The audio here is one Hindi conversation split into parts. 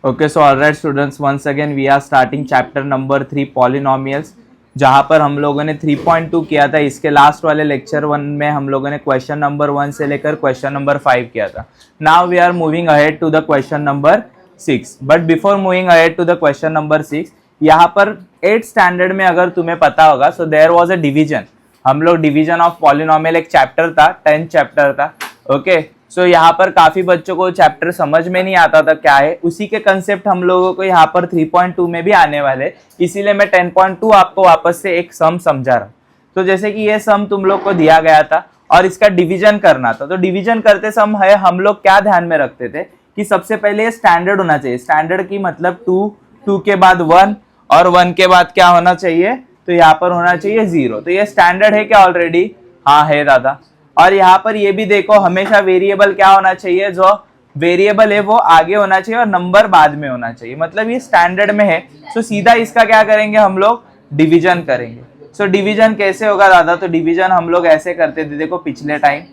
Okay, so alright students, once again we are starting chapter number 3 polynomials, जहाँ पर हम लोगों ने 3.2 किया था। इसके लास्ट वाले लेक्चर 1 में हम लोगों ने क्वेश्चन नंबर 1 से लेकर क्वेश्चन नंबर 5 किया था। Now we are moving ahead to the question number 6। But before moving ahead to the question number 6, यहाँ पर 8th स्टैंडर्ड में अगर तुम्हें पता होगा, so there was a division. हम लोग डिवीजन ऑफ पॉलिनोमियल एक चैप्टर था, 10th चैप्टर था। ओके, सो यहाँ पर काफी बच्चों को चैप्टर समझ में नहीं आता था क्या है, उसी के कंसेप्ट हम लोगों को यहाँ पर 3.2 में भी आने वाले, इसीलिए मैं 10.2 आपको वापस से एक सम समझा रहा हूँ। तो जैसे कि ये सम तुम लोग को दिया गया था और इसका डिवीजन करना था, तो डिवीजन करते सम है हम लोग क्या ध्यान में रखते थे कि सबसे पहले ये स्टैंडर्ड होना चाहिए। स्टैंडर्ड की मतलब 2 के बाद 1 और 1 के बाद क्या होना चाहिए, तो यहाँ पर होना चाहिए 0। तो ये स्टैंडर्ड है क्या ऑलरेडी? हाँ है दादा। और यहाँ पर ये भी देखो, हमेशा वेरिएबल क्या होना चाहिए, जो वेरिएबल है वो आगे होना चाहिए और नंबर बाद में होना चाहिए, मतलब ये स्टैंडर्ड में है। सो सीधा इसका क्या करेंगे हम लोग, डिवीजन करेंगे। सो डिवीजन कैसे होगा दादा? तो डिवीजन हम लोग ऐसे करते थे, देखो पिछले time,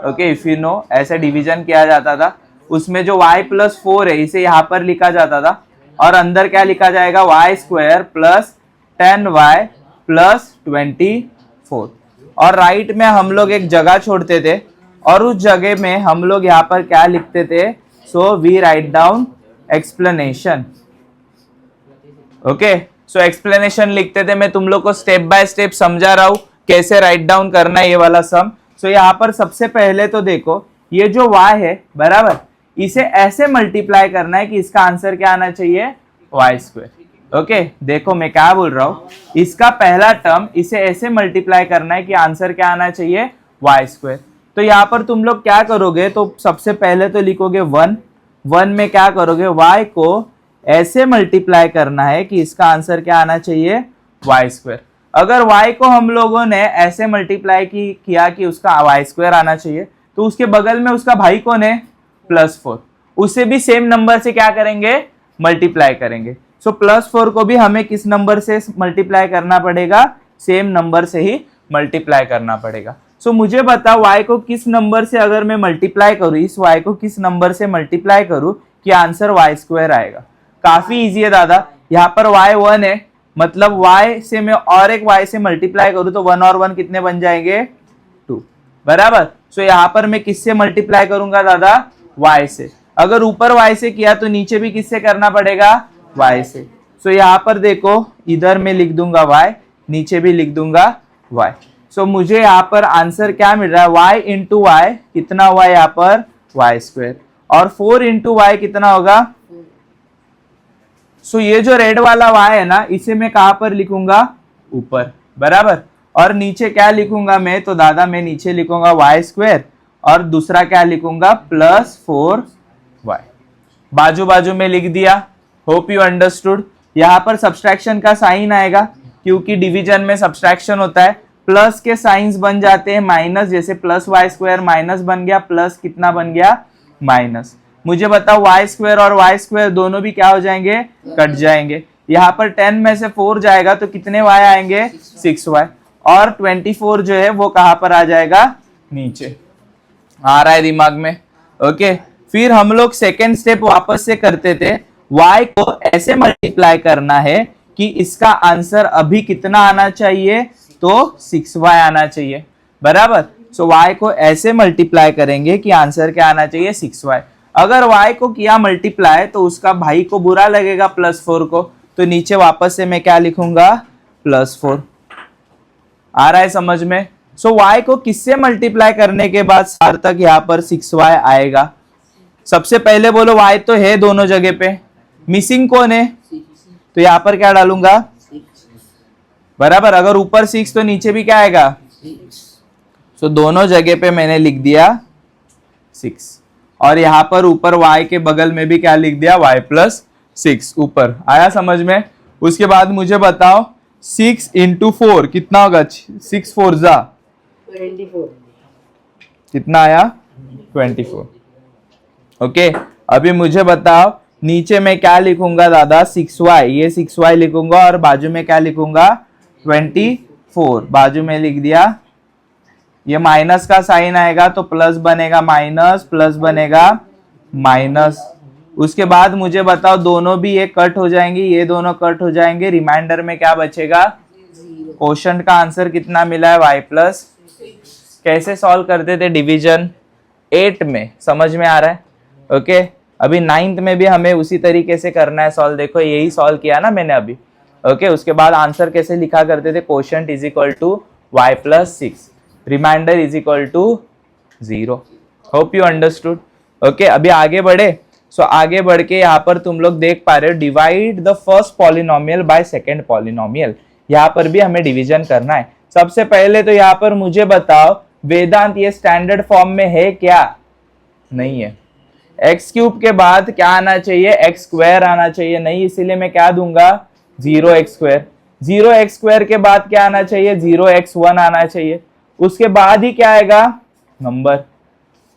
okay if you know, ऐसे डिवीजन किया जाता था। उसमें जो y+4 है इसे यहाँ पर लिखा जाता था और अंदर क्या लिखा जाएगा, y² + 10y + 24। और राइट में हम लोग एक जगह छोड़ते थे और उस जगह में हम लोग यहाँ पर क्या लिखते थे, so we write down explanation. Okay, so explanation लिखते थे। मैं तुम लोग को स्टेप बाय स्टेप समझा रहा हूँ कैसे राइट डाउन करना है ये वाला सम। सो यहाँ पर सबसे पहले तो देखो, ये जो y है बराबर, इसे ऐसे मल्टीप्लाई करना है कि इसका आंसर क्या आना चाहिए, y²। ओके देखो मैं क्या बोल रहा हूँ, इसका पहला टर्म इसे ऐसे मल्टीप्लाई करना है कि आंसर क्या आना चाहिए, y²। तो यहाँ पर तुम लोग क्या करोगे, तो सबसे पहले तो लिखोगे 1 में क्या करोगे, y को ऐसे मल्टीप्लाई करना है कि इसका आंसर क्या आना चाहिए, y²। अगर y को हम लोगों ने ऐसे मल्टीप्लाई किया कि उसका y² आना चाहिए, तो उसके बगल में उसका भाई कौन है, +4, उसे भी सेम नंबर से क्या करेंगे, मल्टीप्लाई करेंगे। सो +4 को भी हमें किस नंबर से मल्टीप्लाई करना पड़ेगा, सेम नंबर से ही मल्टीप्लाई करना पड़ेगा। सो मुझे बताओ y को किस नंबर से अगर मैं मल्टीप्लाई करूँ, इस y को किस नंबर से मल्टीप्लाई करूँ कि आंसर y² आएगा। काफी इजी है दादा। यहाँ पर y 1 है, मतलब y से मैं और एक y से मल्टीप्लाई करूँ तो 1 और 1 कितने बन जाएंगे, 2 बराबर। सो यहाँ पर मैं किससे मल्टीप्लाई करूंगा दादा, y से। अगर ऊपर y से किया तो नीचे भी किससे करना पड़ेगा, y से। सो यहाँ पर देखो, इधर मैं लिख दूंगा y, नीचे भी लिख दूंगा y। सो मुझे यहाँ पर आंसर क्या मिल रहा है, y इंटू y कितना हुआ यहाँ पर, y², और 4 इंटू y कितना होगा। सो ये जो रेड वाला y है ना, इसे मैं कहां पर लिखूंगा, ऊपर बराबर। और नीचे क्या लिखूंगा मैं, तो दादा मैं नीचे लिखूंगा y² और दूसरा क्या लिखूंगा, +4y। बाजू बाजू में लिख दिया। Hope you understood. यहाँ पर सब्सट्रैक्शन का साइन आएगा क्योंकि डिवीजन में सब्सट्रैक्शन होता है, प्लस के साइंस बन जाते हैं माइनस, जैसे +y² माइनस बन गया, प्लस कितना बन गया, माइनस। मुझे बताओ y² और y² दोनों भी क्या हो जाएंगे, कट जाएंगे। यहाँ पर 10 में से 4 जाएगा तो कितने y आएंगे, 6y, और 24 जो है वो कहां पर आ जाएगा, नीचे। आ रहा है दिमाग में? ओके, फिर हम लोग सेकेंड स्टेप वापस से करते थे। y को ऐसे मल्टीप्लाई करना है कि इसका आंसर अभी कितना आना चाहिए, तो 6y आना चाहिए बराबर। सो y को ऐसे मल्टीप्लाई करेंगे कि आंसर क्या आना चाहिए, 6y। अगर y को किया मल्टीप्लाई तो उसका भाई को बुरा लगेगा +4 को, तो नीचे वापस से मैं क्या लिखूंगा, +4। आ रहा है समझ में? सो y को किससे मल्टीप्लाई करने के बाद सार्थक यहाँ पर 6y आएगा। सबसे पहले बोलो y तो है दोनों जगह पे, मिसिंग कौन है, तो यहाँ पर क्या डालूंगा, बराबर। अगर ऊपर 6 तो नीचे भी क्या आएगा, सो दोनों जगह पे मैंने लिख दिया 6, और यहाँ पर ऊपर y के बगल में भी क्या लिख दिया, y+6 ऊपर। आया समझ में? उसके बाद मुझे बताओ 6 इंटू 4 कितना होगा, 6 4 जा 24, कितना आया, 24। ओके, अभी मुझे बताओ नीचे में क्या लिखूंगा दादा, 6y, ये 6y लिखूंगा और बाजू में क्या लिखूंगा, 24 बाजू में लिख दिया। ये माइनस का साइन आएगा तो प्लस बनेगा माइनस, प्लस बनेगा माइनस, उसके बाद मुझे बताओ दोनों भी ये कट हो जाएंगे, ये दोनों कट हो जाएंगे, रिमाइंडर में क्या बचेगा? क्वोशंट का आंसर कितना मिला है? y plus. कैसे सॉल्व करते थे डिवीजन? 8 में, समझ में आ रहा है? ओके अभी 9th में भी हमें उसी तरीके से करना है सॉल्व। देखो यही सॉल्व किया ना मैंने अभी। ओके उसके बाद आंसर कैसे लिखा करते थे? Quotient is equal to y plus 6, remainder is equal to 0। Hope you understood. Okay अभी आगे बढ़े। सो आगे बढ़ के यहाँ पर तुम लोग देख पा रहे हो, divide the first polynomial by second polynomial. यहाँ पर भी हमें डिवीजन करना है। सबसे पहले तो यहाँ पर मुझे बताओ वेदांत ये स्टैंडर्ड फॉर्म में है क्या? नहीं है। एक्स क्यूब के बाद क्या आना चाहिए? एक्स स्क्वायर आना चाहिए। नहीं, इसीलिए मैं क्या दूंगा? 0x square. 0x स्क्वायर के बाद क्या आना चाहिए? 0x1 आना चाहिए। उसके बाद ही क्या आएगा? नंबर।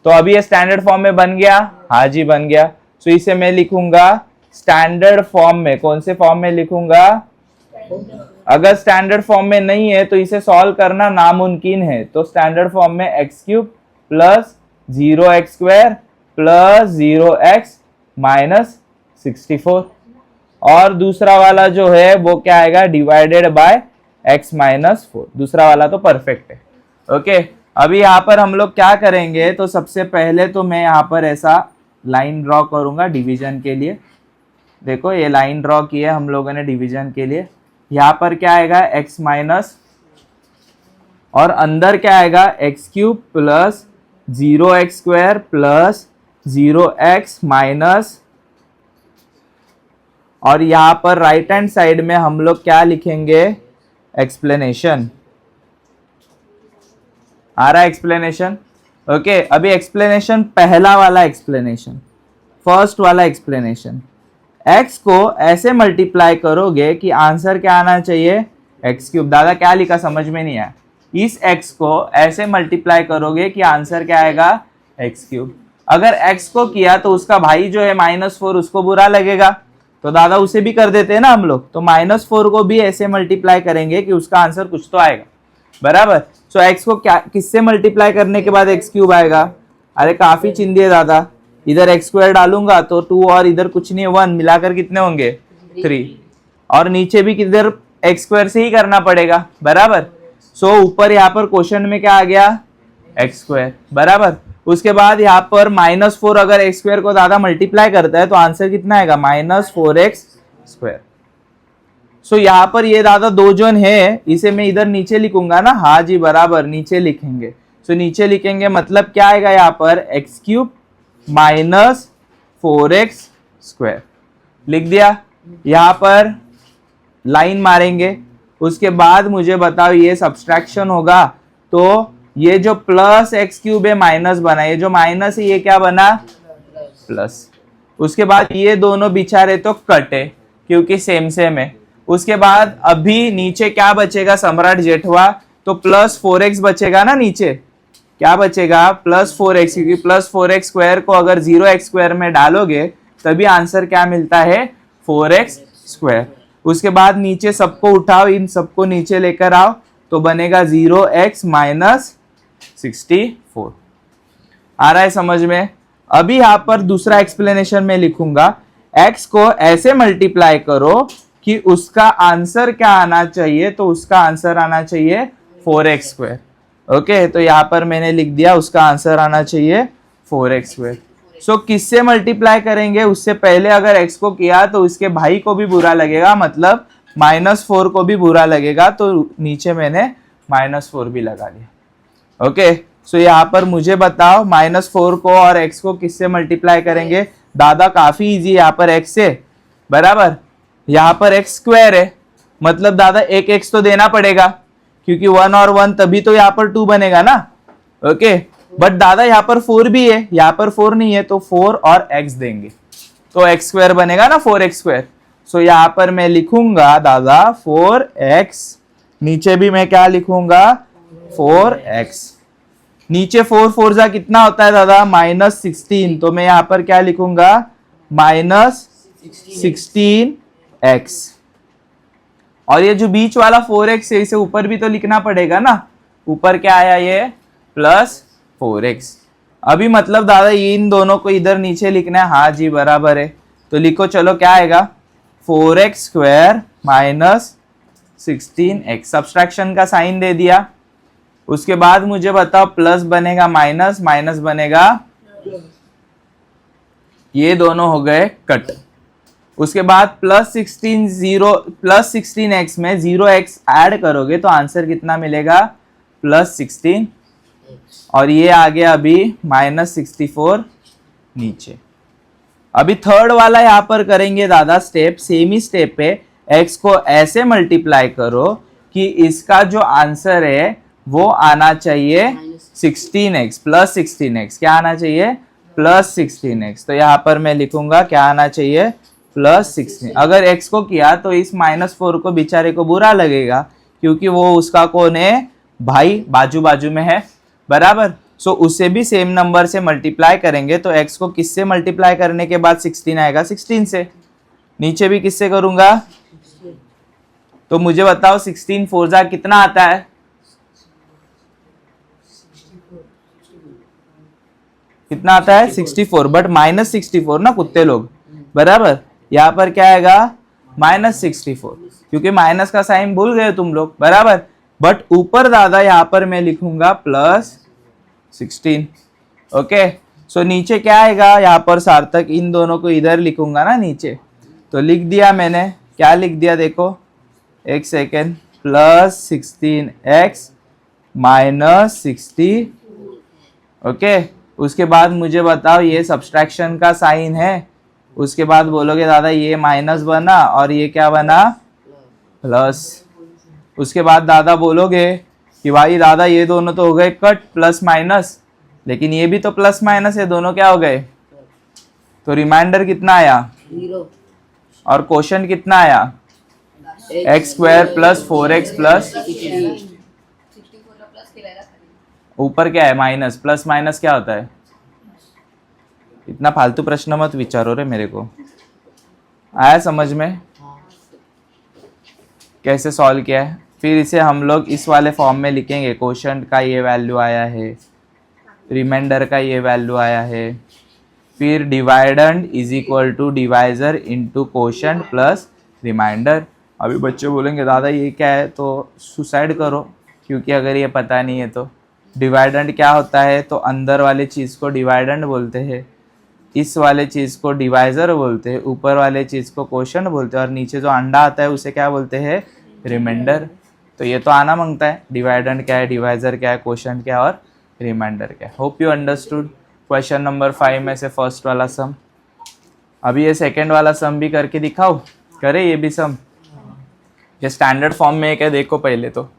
तो अभी ये स्टैंडर्ड फॉर्म में बन गया? हाँ जी बन गया। तो इसे मैं लिखूंगा स्टैंडर्ड फॉर्म में। कौन से फॉर्म में लिखूंगा? अगर स्टैंडर्ड फॉर्म में नहीं है तो इसे सॉल्व करना नामुमकिन है। तो स्टैंडर्ड फॉर्म में x cube plus 0x square plus 0x minus 64, और दूसरा वाला जो है वो क्या आएगा? Divided by x minus 4। दूसरा वाला तो परफेक्ट है। ओके अभी यहाँ पर हम लोग क्या करेंगे? तो सबसे पहले तो मैं यहाँ पर ऐसा लाइन ड्रॉ करूंगा डिवीजन के लिए। देखो ये लाइन ड्रॉ की है हम लोगों ने डिवीजन के लिए। यहाँ पर क्या आएगा? x माइनस, और अंदर क्या आएगा? X cube plus 0x square plus 0x minus, और यहाँ पर राइट हैंड साइड में हम लोग क्या लिखेंगे? एक्सप्लेनेशन। आ रहा है एक्सप्लेनेशन? ओके अभी एक्सप्लेनेशन, पहला वाला एक्सप्लेनेशन, फर्स्ट वाला एक्सप्लेनेशन। x को ऐसे मल्टीप्लाई करोगे कि आंसर क्या आना चाहिए? X cube. दादा क्या लिखा समझ में नहीं आया? इस x को ऐसे मल्टीप्लाई करोगे कि आंसर क्या आएगा? X cube. अगर x को किया तो उसका भाई जो है -4 उसको बुरा लगेगा, तो दादा उसे भी कर देते हैं ना हम लोग। तो -4 को भी ऐसे मल्टीप्लाई करेंगे कि उसका आंसर कुछ तो आएगा, बराबर। सो x को क्या किससे मल्टीप्लाई करने के बाद एक्स क्यूब आएगा? अरे काफी चिंदी है दादा। इधर एक्स स्क्वायर डालूंगा तो 2, और इधर कुछ नहीं है 1, मिलाकर कितने होंगे? 3, और नीचे भी किधर एक्स स्क्वायर से ही करना पड़ेगा, बराबर। सो ऊपर यहाँ पर क्वेश्चन में क्या आ गया? एक्स स्क्वायर, बराबर। उसके बाद यहाँ पर -4 अगर एक्स स्क्वायर को दादा मल्टीप्लाई करता है तो आंसर कितना आएगा? -4x square. सो यहाँ पर ये दादा दो जन है, इसे मैं इधर नीचे लिखूंगा ना? हाँ जी बराबर, नीचे लिखेंगे। सो नीचे लिखेंगे मतलब क्या आएगा यहाँ पर? X cube minus 4x square लिख दिया। यहाँ पर लाइन मारेंगे। उसके बाद मुझे बताओ ये सब्सट्रैक्शन होगा तो ये जो प्लस एक्स क्यूब है माइनस बना, ये जो माइनस है ये क्या बना? प्लस। उसके बाद ये दोनों बिचारे तो कटे क्योंकि सेम सेम है। उसके बाद अभी नीचे क्या बचेगा सम्राट जेठवा? तो +4x बचेगा ना नीचे। क्या बचेगा? +4x, क्योंकि +4x स्क्वायर को अगर 0x स्क्वायर में डालोगे तभी आंसर क्या मिलता है? 4x square. उसके बाद नीचे सबको उठाओ, इन सबको नीचे लेकर आओ तो बनेगा 0x माइनस 64। आ रहा है समझ में? अभी यहाँ पर दूसरा एक्सप्लेनेशन में लिखूंगा, x को ऐसे मल्टीप्लाई करो कि उसका आंसर क्या आना चाहिए? तो उसका आंसर आना चाहिए 4x स्क्वायर। ओके तो यहाँ पर मैंने लिख दिया उसका आंसर आना चाहिए 4x स्क्वायर। सो किससे मल्टीप्लाई करेंगे? उससे पहले अगर x को किया तो उसके भाई को भी बुरा लगेगा, मतलब -4 को भी बुरा लगेगा, तो नीचे मैंने -4 भी लगा दिया। ओके सो यहाँ पर मुझे बताओ -4 को और x को किससे मल्टीप्लाई करेंगे? दादा काफी इजी, यहाँ पर x से, बराबर। यहाँ पर x स्क्वायर है, मतलब दादा एक x तो देना पड़ेगा क्योंकि 1 और 1 तभी तो यहाँ पर 2 बनेगा ना। ओके बट दादा यहाँ पर 4 भी है, यहाँ पर 4 नहीं है, तो 4 और x देंगे तो x स्क्वायर बनेगा ना 4x स्क्वायर। सो यहाँ पर मैं लिखूंगा दादा 4x, नीचे भी मैं क्या लिखूंगा? 4x। नीचे 4 4 जा कितना होता है दादा? -16, तो मैं यहाँ पर क्या लिखूंगा? -16x। और ये जो बीच वाला 4x है इसे ऊपर भी तो लिखना पड़ेगा ना। ऊपर क्या आया? ये +4x। अभी मतलब दादा ये इन दोनों को इधर नीचे लिखना है, हाँ जी बराबर है। तो लिखो चलो क्या आएगा, 4x square minus 16x, subtraction का साइन दे दिया। उसके बाद मुझे बताओ प्लस बनेगा माइनस, माइनस बनेगा, ये दोनों हो गए कट। उसके बाद प्लस 16x में 0x ऐड करोगे तो आंसर कितना मिलेगा, प्लस 16, और ये आ गया अभी माइनस 64 नीचे। अभी थर्ड वाला यहां पर करेंगे दादा स्टेप, सेम ही स्टेप पे x को ऐसे मल्टीप्लाई करो कि इसका जो आंसर है वो आना चाहिए 16x, प्लस 16x, क्या आना चाहिए, प्लस 16x। तो यहाँ पर मैं लिखूंगा क्या आना चाहिए, प्लस 16। अगर x को किया तो इस -4 को बेचारे को बुरा लगेगा, क्योंकि वो उसका कौन है, भाई, बाजू बाजू में है, बराबर। सो उसे भी सेम नंबर से मल्टीप्लाई करेंगे, तो x को किससे मल्टीप्लाई करने के बाद 16 आएगा, 16 से। नीचे भी किससे करूंगा, तो मुझे बताओ 16 4 जा कितना आता है, कितना आता है, 64, बट माइनस 64 ना कुत्ते लोग, बराबर। यहाँ पर क्या आएगा, माइनस 64, क्योंकि माइनस का साइन भूल गए तुम लोग, बराबर। बट ऊपर दादा यहाँ पर मैं लिखूंगा प्लस 16, ओके। सो नीचे क्या आएगा, यहाँ पर सार्थक इन दोनों को इधर लिखूंगा ना नीचे, तो लिख दिया मैंने, क्या लिख दिया देखो, एक second, plus 16x minus 60, okay. उसके बाद मुझे बताओ ये सब्सट्रैक्शन का साइन है, उसके बाद बोलोगे दादा ये माइनस बना और ये क्या बना, प्लस। उसके बाद दादा बोलोगे कि भाई दादा ये दोनों तो हो गए कट, प्लस माइनस, लेकिन ये भी तो प्लस माइनस है, दोनों क्या हो गए, तो रिमाइंडर कितना आया, 0, और क्वोशंट कितना आया, x square plus 4x plus, ऊपर क्या है माइनस, प्लस माइनस क्या होता है, इतना फालतू प्रश्न मत विचारो रे मेरे को। आया समझ में, कैसे सॉल्व किया है। फिर इसे हम लोग इस वाले फॉर्म में लिखेंगे, क्वोशंट का ये वैल्यू आया है, रिमाइंडर का ये वैल्यू आया है, फिर dividend is equal to divisor into quotient plus remainder. अभी बच्चे बोलेंगे दादा ये क्या है, तो सुसाइड करो, क्योंकि अगर ये पता नहीं है तो। डिवाइडेंड क्या होता है, तो अंदर वाले चीज़ को डिवाइडेंड बोलते हैं, इस वाले चीज़ को डिवाइजर बोलते हैं, ऊपर वाले चीज़ को क्वोशंट बोलते हैं, और नीचे जो अंडा आता है उसे क्या बोलते हैं, रिमाइंडर। तो ये तो आना मांगता है, डिवाइडेंड क्या है, डिवाइजर क्या है, क्वोशंट क्या है, और रिमाइंडर क्या है। Hope you understood question number 5 में से फर्स्ट वाला सम। अभी ये सेकंड वाला सम भी करके दिखाओ, करे ये भी सम, ये स्टैंडर्ड फॉर्म में एक है, देखो पहले तो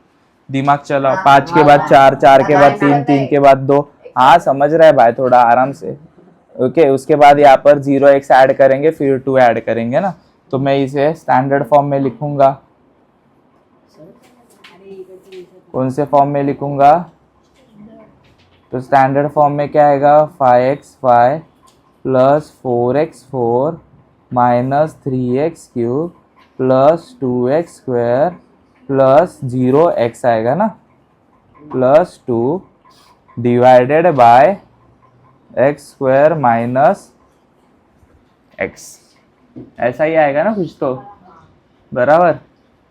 दिमाग चलाओ, 5 के बाद 4, 4 के बाद 3, 3 के बाद 2, हाँ समझ रहा है भाई, थोड़ा आराम से, ओके। उसके बाद यहाँ पर 0x ऐड करेंगे, फिर 2 ऐड करेंगे ना, तो मैं इसे स्टैंडर्ड फॉर्म में लिखूंगा, कौन से फॉर्म में लिखूंगा, तो स्टैंडर्ड फॉर्म में क्या आएगा, 5x5 plus 4x4 minus 3x³ plus 2x square plus 0x आएगा ना, plus 2 divided by x square minus x, ऐसा ही आएगा ना कुछ तो, बराबर।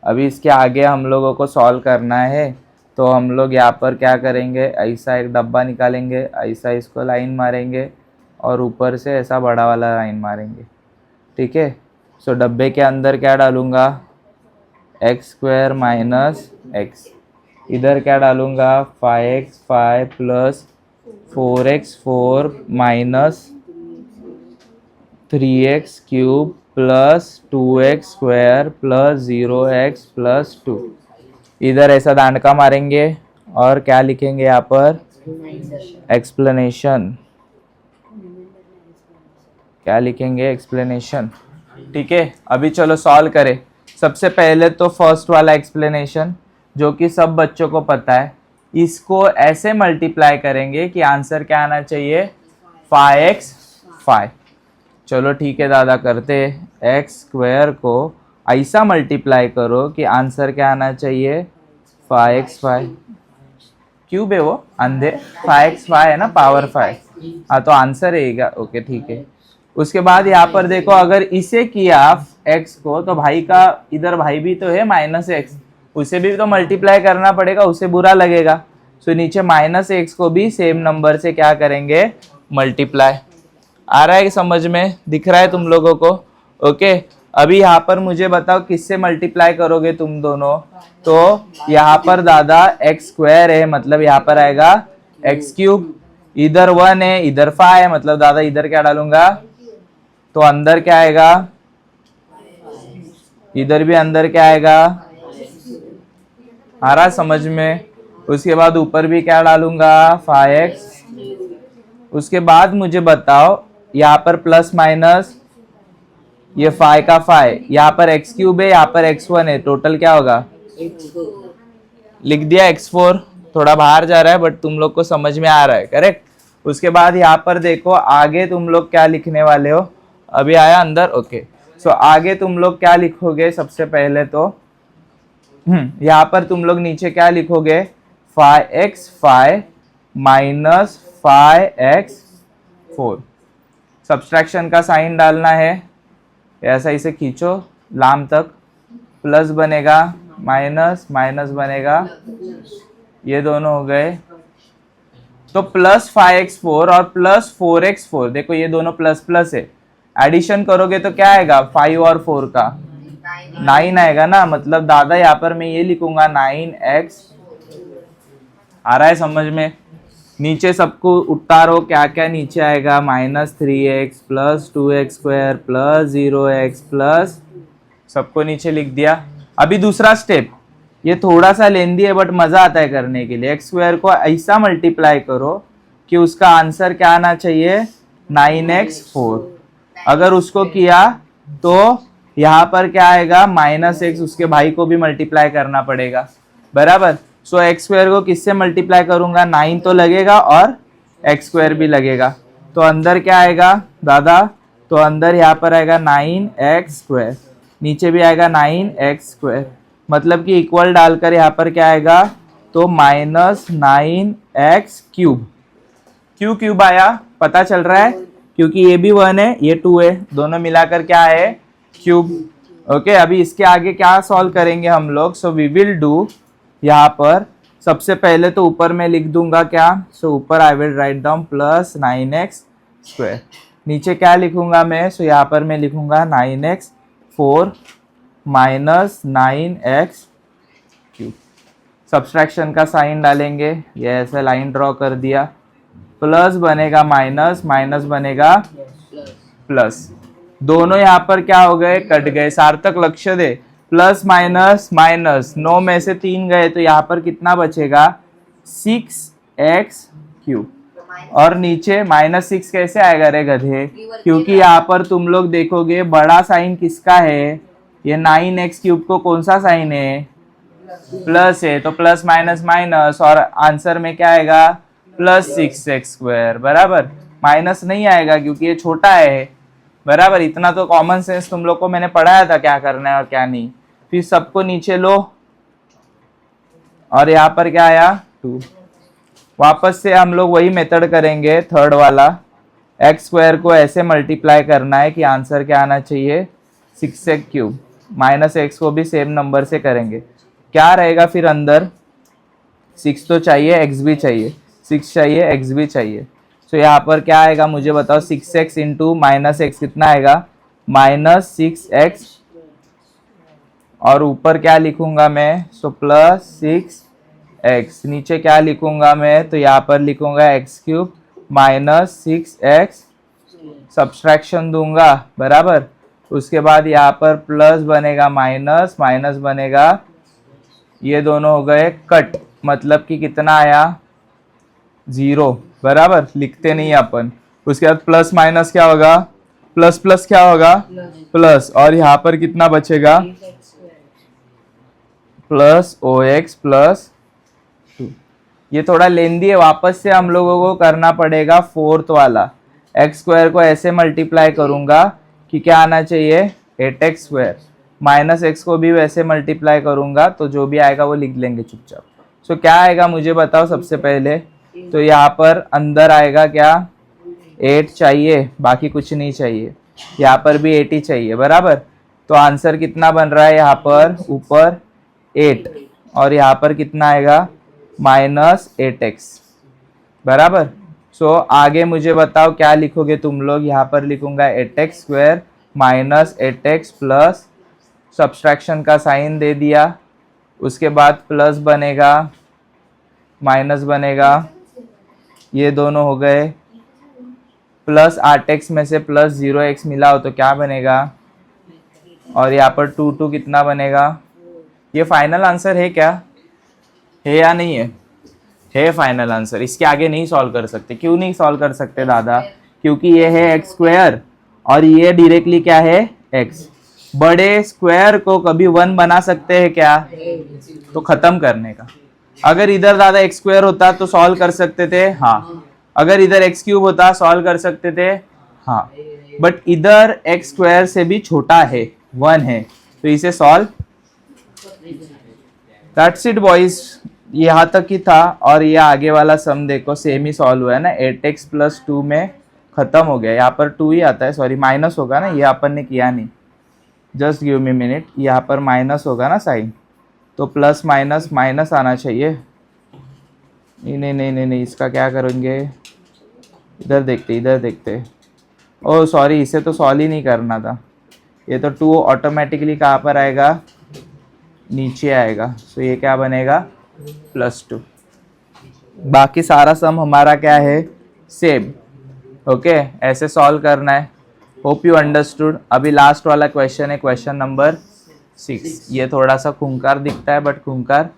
अभी इसके आगे हम लोगों को सॉल्व करना है, तो हम लोग यहाँ पर क्या करेंगे, ऐसा एक डब्बा निकालेंगे, ऐसा इसको लाइन मारेंगे, और ऊपर से ऐसा बड़ा वाला लाइन मारेंगे, ठीक है। सो डब्बे के अंदर क्या डालूंगा, एक्स स्क्वायर माइनस एक्स, इधर क्या डालूंगा, 5x5 plus 4x4 minus 3x³ plus 2x square plus 0x plus 2, इधर ऐसा दांडका मारेंगे, और क्या लिखेंगे यहाँ पर, एक्सप्लेनेशन, क्या लिखेंगे, एक्सप्लेनेशन, ठीक है। अभी चलो सॉल्व करें। सबसे पहले तो फर्स्ट वाला एक्सप्लेनेशन, जो कि सब बच्चों को पता है, इसको ऐसे मल्टीप्लाई करेंगे कि आंसर क्या आना चाहिए, 5x5। चलो ठीक है दादा, करते हैं। एक्स स्क्वायर को ऐसा मल्टीप्लाई करो कि आंसर क्या आना चाहिए, 5x5। क्यूब है वो अंधे, 5x5 है ना, पावर 5। हाँ तो आंसर रहेगा। ओके ठीक है। उसके बाद यहाँ पर देखो, अगर इसे किया x को, तो भाई का इधर भाई भी तो है -x, उसे भी तो मल्टीप्लाई करना पड़ेगा, उसे बुरा लगेगा। सो नीचे -x को भी सेम नंबर से क्या करेंगे, मल्टीप्लाई। आ रहा है समझ में, दिख रहा है तुम लोगों को? ओके। अभी यहाँ पर मुझे बताओ किससे मल्टीप्लाई करोगे तुम दोनों? तो यहाँ पर दादा x² है, मतलब यहाँ पर आएगा x3। इधर 1 है, इधर 5 है, मतलब दादा इधर क्या डालूंगा, तो अंदर क्या आएगा, इधर भी अंदर क्या आएगा, आ रहा समझ में? उसके बाद ऊपर भी क्या डालूंगा, 5x। उसके बाद मुझे बताओ यहाँ पर प्लस माइनस, ये 5 का 5, यहाँ पर x3 है, यहाँ पर x1 है, टोटल क्या होगा, लिख दिया x4। थोड़ा बाहर जा रहा है बट तुम लोग को समझ में आ रहा है, करेक्ट। उसके बाद यहाँ पर देखो आगे तुम लोग क्या लिखने वाले हो, अभी आया अंदर। ओके सो आगे तुम लोग क्या लिखोगे, सबसे पहले तो यहाँ पर तुम लोग नीचे क्या लिखोगे, 5x5 माइनस 5x4। सब्सट्रैक्शन का साइन डालना है, ऐसा इसे खींचो लाम तक, प्लस बनेगा, माइनस माइनस बनेगा, ये दोनों हो गए। तो प्लस 5x4 और प्लस 4x4, देखो ये दोनों प्लस प्लस है, एडिशन करोगे तो क्या आएगा, 5 और 4 का 9 आएगा ना, मतलब दादा यहाँ पर मैं ये लिखूंगा 9x। आ रहा है समझ में? नीचे सबको उतारो, क्या क्या नीचे आएगा, -3x plus 2x² plus 0x plus, सबको नीचे लिख दिया। अभी दूसरा स्टेप, ये थोड़ा सा लेंदी है बट मजा आता है करने के लिए। x² को ऐसा मल्टीप्लाई करो कि उसका आंसर क्या आना चाहिए, 9x4। अगर उसको किया तो यहाँ पर क्या आएगा, -x, उसके भाई को भी मल्टीप्लाई करना पड़ेगा, बराबर। सो x² को किससे मल्टीप्लाई करूंगा, 9 तो लगेगा और x² भी लगेगा, तो अंदर क्या आएगा दादा, तो अंदर यहाँ पर आएगा 9x², नीचे भी आएगा 9x², मतलब कि इक्वल डालकर यहाँ पर क्या आएगा, तो -9x3। क्यों क्यूब आया पता चल रहा है, क्योंकि ये भी 1 है, ये 2 है, दोनों मिलाकर क्या है, क्यूब। ओके अभी इसके आगे क्या सॉल्व करेंगे हम लोग, सो वी विल डू, यहाँ पर सबसे पहले तो ऊपर में लिख दूंगा क्या, सो ऊपर I will write down plus 9x², नीचे क्या लिखूंगा मैं, सो यहाँ पर मैं लिखूंगा 9x4 माइनस 9x3। सब्सट्रैक्शन का साइन डालेंगे, ये ऐसे लाइन ड्रॉ कर दिया, प्लस बनेगा माइनस, माइनस बनेगा प्लस, दोनों यहाँ पर क्या हो गए, कट गए। सार्थक लक्ष्य दे, प्लस माइनस माइनस, 9 में से 3 गए तो यहाँ पर कितना बचेगा, 6x3। और नीचे -6 कैसे आएगा रे गधे, क्योंकि यहाँ पर तुम लोग देखोगे बड़ा साइन किसका है, ये 9x3 को कौन सा साइन है, प्लस है, तो प्लस माइनस माइनस, और आंसर में क्या आएगा, प्लस 6x², बराबर। माइनस नहीं आएगा क्योंकि ये छोटा है, बराबर। इतना तो कॉमन सेंस तुम लोग को मैंने पढ़ाया था क्या करना है और क्या नहीं। फिर सबको नीचे लो, और यहाँ पर क्या आया, 2। वापस से हम लोग वही मेथड करेंगे, थर्ड वाला, x² को ऐसे मल्टीप्लाई करना है कि आंसर क्या आना चाहिए, 6x3। -x को भी सेम नंबर से करेंगे, क्या रहेगा फिर अंदर, 6 तो चाहिए, x भी चाहिए, 6 चाहिए, x भी चाहिए। तो यहाँ पर क्या आएगा मुझे बताओ, 6x इंटू -x कितना आएगा, -6x, और ऊपर क्या लिखूंगा मैं, सो प्लस 6x, नीचे क्या लिखूंगा मैं, तो यहाँ पर लिखूंगा x³ माइनस 6x, सब्सट्रैक्शन दूंगा, बराबर। उसके बाद यहाँ पर प्लस बनेगा माइनस, माइनस बनेगा, ये दोनों हो गए कट, मतलब कि कितना आया, 0, बराबर। लिखते नहीं अपन। उसके बाद प्लस माइनस क्या होगा, प्लस प्लस क्या होगा, प्लस, और यहाँ पर कितना बचेगा, प्लस OX प्लस 2। ये थोड़ा लेंदी है, वापस से हम लोगों को करना पड़ेगा फोर्थ वाला। x² को ऐसे मल्टीप्लाई करूंगा कि क्या आना चाहिए, 8x², -x को भी वैसे मल्टीप्लाई करूंगा, तो जो भी आएगा वो लिख लेंगे चुपचाप। सो क्या आएगा मुझे बताओ सबसे पहले। तो यहाँ पर अंदर आएगा क्या, 8 चाहिए, बाकी कुछ नहीं चाहिए। यहाँ पर भी 8 ही चाहिए, बराबर। तो आंसर कितना बन रहा है यहाँ पर, ऊपर 8 और यहाँ पर कितना आएगा -8x, बराबर। सो आगे मुझे बताओ क्या लिखोगे तुम लोग। यहाँ पर लिखूंगा 8x² -8x प्लस, सब्सट्रैक्शन का साइन दे दिया, उसके बाद प्लस बनेगा माइनस बनेगा, ये दोनों हो गए, प्लस 8x में से प्लस 0x मिला हो तो क्या बनेगा, और यहाँ पर 2 कितना बनेगा। ये फाइनल आंसर है क्या, है या नहीं है फाइनल आंसर। इसके आगे नहीं सॉल्व कर सकते। क्यों नहीं सॉल्व कर सकते दादा, क्योंकि ये है x² और ये डायरेक्टली क्या है x। बड़े स्क्वायर को कभी 1 बना सकते हैं क्या, तो खत्म करने का। अगर इधर दादा x² होता तो सॉल्व कर सकते थे, हाँ। अगर इधर x³ होता सॉल्व कर सकते थे, हाँ। बट इधर x² से भी छोटा है, 1 है, तो इसे सॉल्व। दैट्स इट बॉयज, यहाँ तक ही था। और ये आगे वाला सम देखो सेम ही सॉल्व हुआ है ना, 8x + 2 में खत्म हो गया। यहाँ पर 2 ही आता है, सॉरी माइनस होगा ना, ये अपन ने किया नहीं। जस्ट गिव मी मिनट, यहाँ पर माइनस होगा ना साइन, तो प्लस माइनस माइनस आना चाहिए। नहीं, इसका क्या करेंगे, इधर देखते। ओह सॉरी, इसे तो सॉल्व ही नहीं करना था। ये तो 2 ऑटोमेटिकली कहाँ पर आएगा, नीचे आएगा। सो ये क्या बनेगा +2। बाकी सारा सम हमारा क्या है, सेम। ओके, ऐसे सॉल्व करना है। Hope you understood. अभी लास्ट वाला क्वेश्चन है, क्वेश्चन नंबर 6। ये थोड़ा सा खूंखार दिखता है बट खूंखार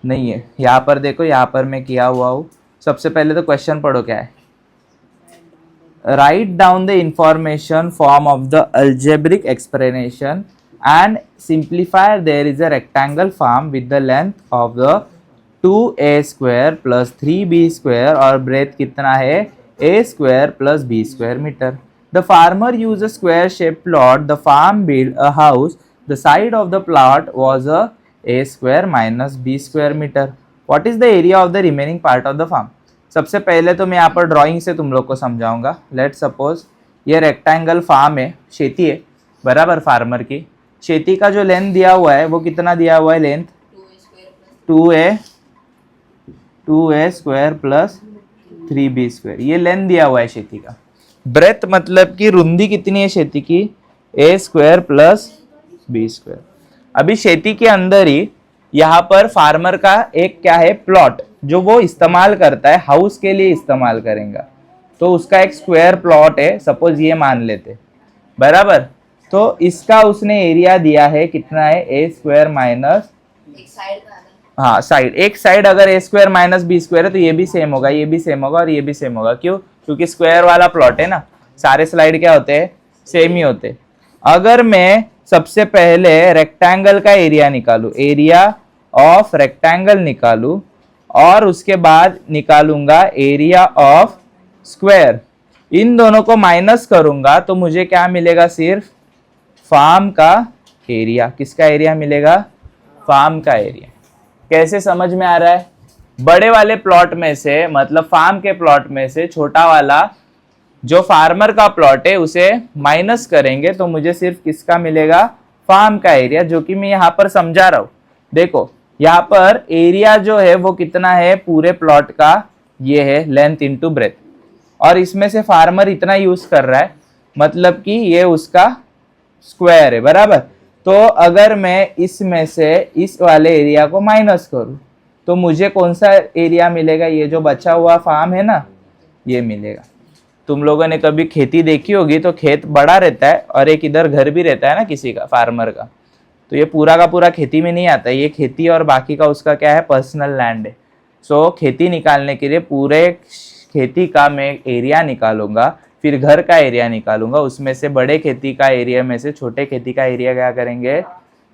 नहीं है। यहाँ पर देखो, यहाँ पर मैं किया हुआ हूँ। सबसे पहले तो क्वेश्चन पढ़ो क्या है। Write down the information form of the algebraic explanation and simplify. There is a rectangle form with the length of the 2a² + 3b² और breadth कितना है, a² + b² metre. The farmer used a square shaped plot. The farm built a house. The side of the plot was a² - b² meter. What is the area of the remaining part of the farm? सबसे पहले तो मैं यहाँ पर ड्राइंग से तुम लोग को समझाऊंगा। लेट सपोज ये रेक्टेंगल फार्म है, खेती है, बराबर। फार्मर की खेती का जो लेंथ दिया हुआ है वो कितना दिया हुआ है, लेंथ 2a² + 3b²। ये लेंथ दिया हुआ है खेती का। ब्रेथ मतलब कि रुंदी कितनी है खेती की, a² + b²। अभी खेती के अंदर ही यहाँ पर फार्मर का एक क्या है, प्लॉट, जो वो इस्तेमाल करता है, हाउस के लिए इस्तेमाल करेगा। तो उसका एक स्क्वायर प्लॉट है, सपोज ये मान लेते, बराबर। तो इसका उसने एरिया दिया है, कितना है, a² हाँ साइड, एक साइड अगर a² - b² है तो ये भी सेम होगा, ये भी सेम होगा और ये भी सेम होगा। क्यों, क्योंकि स्क्वायर वाला प्लॉट है ना, सारे स्लाइड क्या होते हैं, सेम ही होते हैं। अगर मैं सबसे पहले रेक्टेंगल का एरिया निकालू, एरिया ऑफ रेक्टेंगल निकालू, और उसके बाद निकालूंगा एरिया ऑफ स्क्वायर, इन दोनों को माइनस करूंगा तो मुझे क्या मिलेगा, सिर्फ फार्म का एरिया। किसका एरिया मिलेगा, फार्म का एरिया। कैसे समझ में आ रहा है, बड़े वाले प्लॉट में से, मतलब फार्म के प्लॉट में से छोटा वाला जो फार्मर का प्लॉट है उसे माइनस करेंगे तो मुझे सिर्फ किसका मिलेगा, फार्म का एरिया, जो कि मैं यहाँ पर समझा रहा हूँ। देखो यहाँ पर एरिया जो है वो कितना है, पूरे प्लॉट का ये है लेंथ इंटू ब्रेथ, और इसमें से फार्मर इतना यूज कर रहा है, मतलब कि ये उसका स्क्वायर है, बराबर। तो अगर मैं इसमें से इस वाले एरिया को माइनस करूं तो मुझे कौन सा एरिया मिलेगा, ये जो बचा हुआ फार्म है ना, ये मिलेगा। तुम लोगों ने कभी खेती देखी होगी तो खेत बड़ा रहता है और एक इधर घर भी रहता है ना किसी का, फार्मर का। तो ये पूरा का पूरा खेती में नहीं आता, ये खेती और बाकी का उसका क्या है, पर्सनल लैंड है। सो खेती निकालने के लिए पूरे खेती का मैं एरिया निकालूंगा, फिर घर का एरिया निकालूंगा, उसमें से बड़े खेती का एरिया में से छोटे खेती का एरिया क्या करेंगे,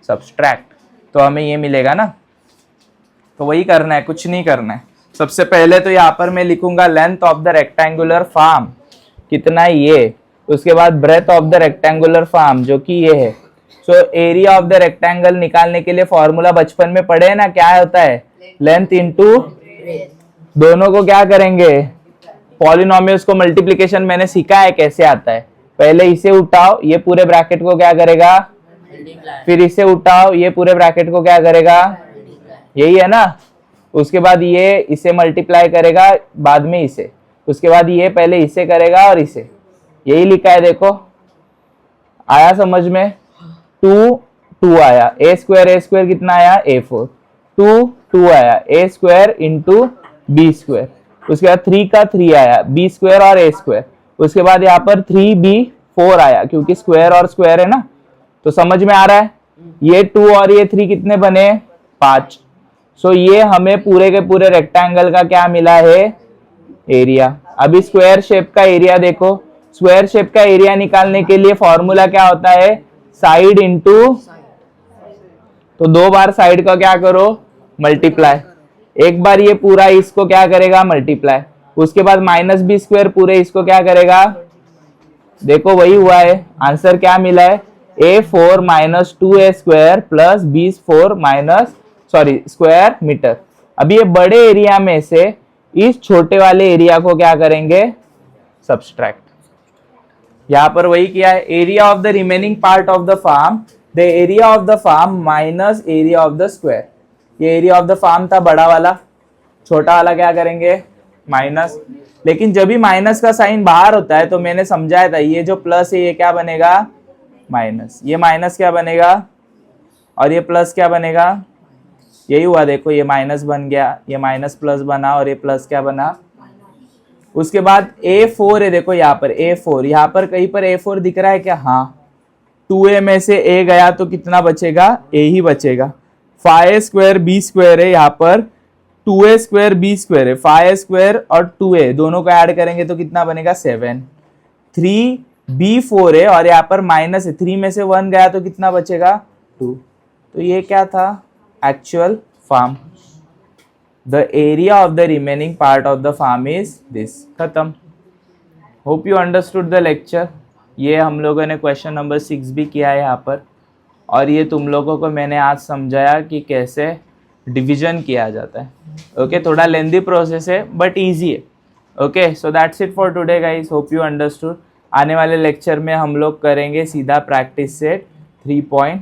सब्सट्रैक्ट, तो हमें ये मिलेगा ना। तो वही करना है, कुछ नहीं करना है। सबसे पहले तो यहाँ पर मैं लिखूंगा length of the rectangular farm, कितना है ये, उसके बाद breadth of the rectangular farm जो कि ये है। So area of the rectangle निकालने के लिए फॉर्मूला बचपन में पढ़े ना, क्या होता है, लेंथ इंटू दोनों को क्या करेंगे, पॉलिनोमियल्स को मल्टीप्लिकेशन मैंने सीखा है कैसे आता है। पहले इसे उठाओ, ये पूरे ब्रैकेट को क्या करेगा, फिर इसे उठाओ, ये पूरे ब्रैकेट को क्या करेगा, यही है ना। उसके बाद ये इसे मल्टीप्लाई करेगा, बाद में इसे, उसके बाद ये पहले इसे करेगा और इसे, यही लिखा है देखो, आया समझ में। 2 आया, ए स्क्वायर कितना आया, A4, 2 आया, ए स्क्वायर इंटू बी स्क्वायर, उसके बाद 3 का 3 आया, बी स्क्वायर और ए स्क्वायर, उसके बाद यहाँ पर 3B4 आया, क्योंकि स्क्वायर और स्क्वायर है ना, तो समझ में आ रहा है। ये 2 और ये 3 कितने बने, 5। सो ये हमें पूरे के पूरे रेक्टेंगल का क्या मिला है, एरिया। अभी स्क्वायर शेप का एरिया देखो, स्क्वायर शेप का एरिया निकालने के लिए फॉर्मूला क्या होता है, साइड इंटू, तो 2 बार साइड का क्या करो, मल्टीप्लाई, एक बार ये पूरा इसको क्या करेगा, मल्टीप्लाई, उसके बाद -B² पूरे इसको क्या करेगा, देखो वही हुआ है, आंसर क्या मिला है, A4 - 2A² plus B4 square metre. अभी ये बड़े एरिया में से इस छोटे वाले एरिया को क्या करेंगे, सब्सट्रैक्ट। यहां पर वही किया है, area of the remaining part of the farm, the area of the farm minus area of the square. ये एरिया ऑफ द फार्म था बड़ा वाला, छोटा वाला क्या करेंगे, माइनस। लेकिन जब भी माइनस का साइन बाहर होता है तो मैंने समझाया था, ये जो प्लस है ये क्या बनेगा, माइनस, ये माइनस क्या बनेगा और ये प्लस क्या बनेगा, यही हुआ देखो, ये माइनस बन गया, ये माइनस प्लस बना और ये प्लस क्या बना। उसके बाद A4 है, देखो यहाँ पर A4, यहाँ पर कहीं पर A4 दिख रहा है क्या, हाँ, 2A में से A गया तो कितना बचेगा, A ही बचेगा। 5A² B² है, यहाँ पर 2A² B² है, 5A² और 2A दोनों को ऐड करेंगे तो कितना बनेगा, 7। 3B4 है और यहाँ पर माइनस है, 3 में से 1 गया तो कितना बचेगा, 2। तो ये क्या था, actual farm. The area of the remaining part of the farm is this. खत्म। Hope you understood the lecture. ये हम लोगों ने क्वेश्चन नंबर 6 भी किया है यहाँ पर, और ये तुम लोगों को मैंने आज समझाया कि कैसे डिवीजन किया जाता है। ओके, थोड़ा लेंदी प्रोसेस है बट इजी है। Okay, so that's it for today guys, hope you understood. आने वाले लेक्चर में हम लोग करेंगे सीधा प्रैक्टिस सेट 3.3।